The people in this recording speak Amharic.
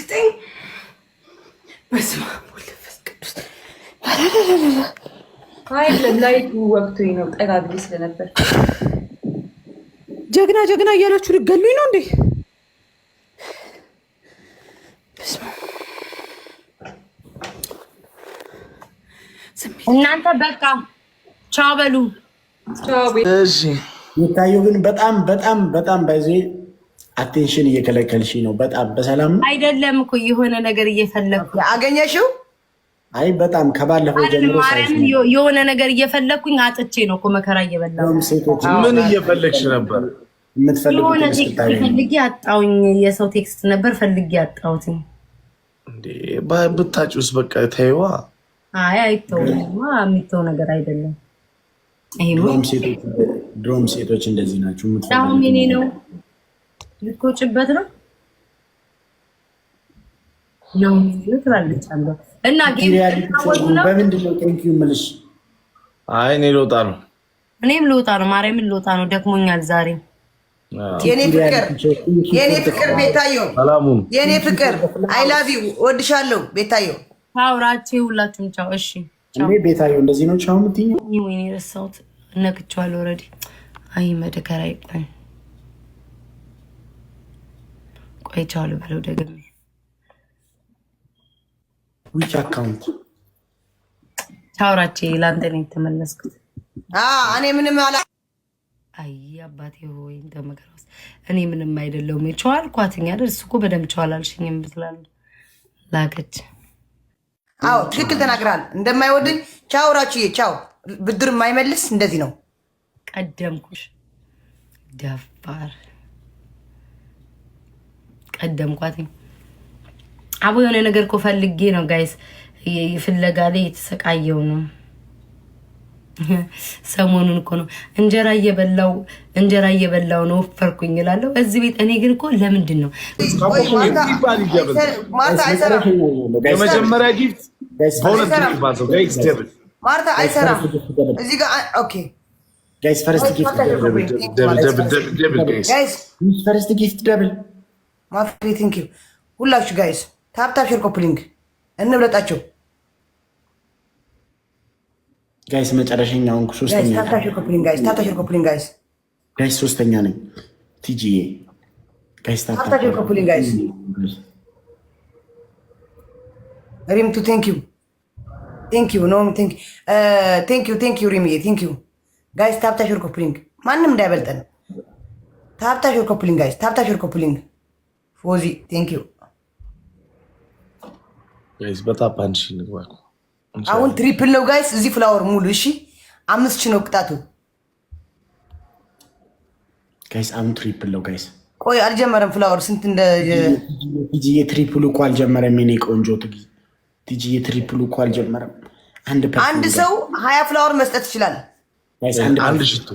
ስጠኝ። በስመ አብ ወወልድ ወመንፈስ ቅዱስ። አይደለም ላይ ወቅቱኝ ነው ጠጋ ብዬ ስለነበር ጀግና ጀግና እያላችሁ ልገሉኝ ነው እንዴ? እናንተ በቃ ቻው በሉ። እሺ የታየው ግን በጣም በጣም በጣም በዚህ አቴንሽን እየከለከልሽ ነው። በጣም በሰላም አይደለም እኮ የሆነ ነገር እየፈለኩ አገኘሽው? አይ በጣም ከባለፈው ጀምሮ የሆነ ነገር እየፈለኩኝ አጥቼ ነው እኮ መከራ እየበላሁ። ምን እየፈለግሽ ነበር? የሆነ ቴክስት ፈልጌ አጣሁኝ። የሰው ቴክስት ነበር ፈልጌ አጣሁት። እንዴ ብታጭውስ በቃ ተይዋ። አይ አይተውም። የሚተው ነገር አይደለም። ድሮም ሴቶች እንደዚህ ናቸው። አሁን እኔ ነው ልትቆጭበት ነው ነው ትላለች አለ እና በምንድን ነው ቴንክ ዩ የምልሽ? አይ እኔ ልወጣ ነው። እኔም ልወጣ ነው። ማርያምን ልወጣ ነው። ደክሞኛል ዛሬ። የኔ ፍቅር ቤታዮ፣ የኔ ፍቅር አይ ላቭ ዩ ወድሻለሁ ቤታዮ። ታውራችሁ ሁላችሁም ቻው። እሺ እኔ ቤታዮ እንደዚህ ነው ቻው የምትይኝ? ወይኔ ረሳሁት። ነክቼዋለሁ ኦልሬዲ። አይ መደከራ ይቆይ ቆይ ቻው ልበለው ደግሜ። ዊች አካውንት ታውራቼ ላንተ ነው የተመለስኩት። እኔ ምንም አላ አይ አባቴ ሆይ እንደመከራውስ እኔ ምንም አይደለሁም። ቻው አልኳትኝ አይደል? እሱ እኮ በደምብ ቻው አላልሽኝም ብትላል ላከች። አዎ ትክክል ተናግራል። እንደማይወድኝ ቻው ራችዬ ቻው። ብድር የማይመልስ እንደዚህ ነው። ቀደምኩሽ ደፋር ቀደምኳትኝ። አቦ የሆነ ነገር እኮ ፈልጌ ነው ጋይስ። ፍለጋ ላይ የተሰቃየው ነው ሰሞኑን እኮ ነው። እንጀራ እየበላው ነው ወፈርኩኝ እላለሁ እዚህ ቤት። እኔ ግን እኮ ለምንድን ነው የመጀመሪያ ጊፍት ማርታ አይሰራም እዚህ ጋር። ኦኬ ጋይስ ፈርስት ጊፍት ደብል ማፍሪ ቲንክ ዩ ሁላችሁ ጋይስ ታፕታፕ ሼር ኮፕሊንግ እንብለጣቸው ጋይስ። መጨረሻኛውን ሶስተኛ ታፕታፕ ሼር ኮፕሊንግ ጋይስ፣ ታፕታፕ ሼር ኮፕሊንግ ጋይስ፣ ጋይስ ሶስተኛ ነኝ ቲጂኤ ጋይስ፣ ታፕታፕ ሼር ኮፕሊንግ ጋይስ። ሪም ቱ ቴንክ ዩ ኖ ቴንክ ዩ ሪም ቴንክ ዩ ጋይስ። ታፕታፕ ሼር ኮፕሊንግ ማንም እንዳይበልጠን። ታፕታፕ ሼር ኮፕሊንግ ጋይስ፣ ታፕታፕ ሼር ኮፕሊንግ ፎዚ ቴንክ ዩ ጋይስ። በጣም አንቺ ንግባ። አሁን ትሪፕል ነው ጋይስ። እዚህ ፍላወር ሙሉ እሺ፣ 5 ነው ቅጣቱ ጋይስ። አሁን ትሪፕል ነው ጋይስ። ቆይ አልጀመረም ፍላወር ስንት እንደ ቲጂዬ ትሪፕሉ እኮ አልጀመረም። የኔ ቆንጆ ቲጂዬ ትሪፕሉ እኮ አልጀመረም። አንድ ሰው 20 ፍላወር መስጠት ይችላል። አንድ ሽቶ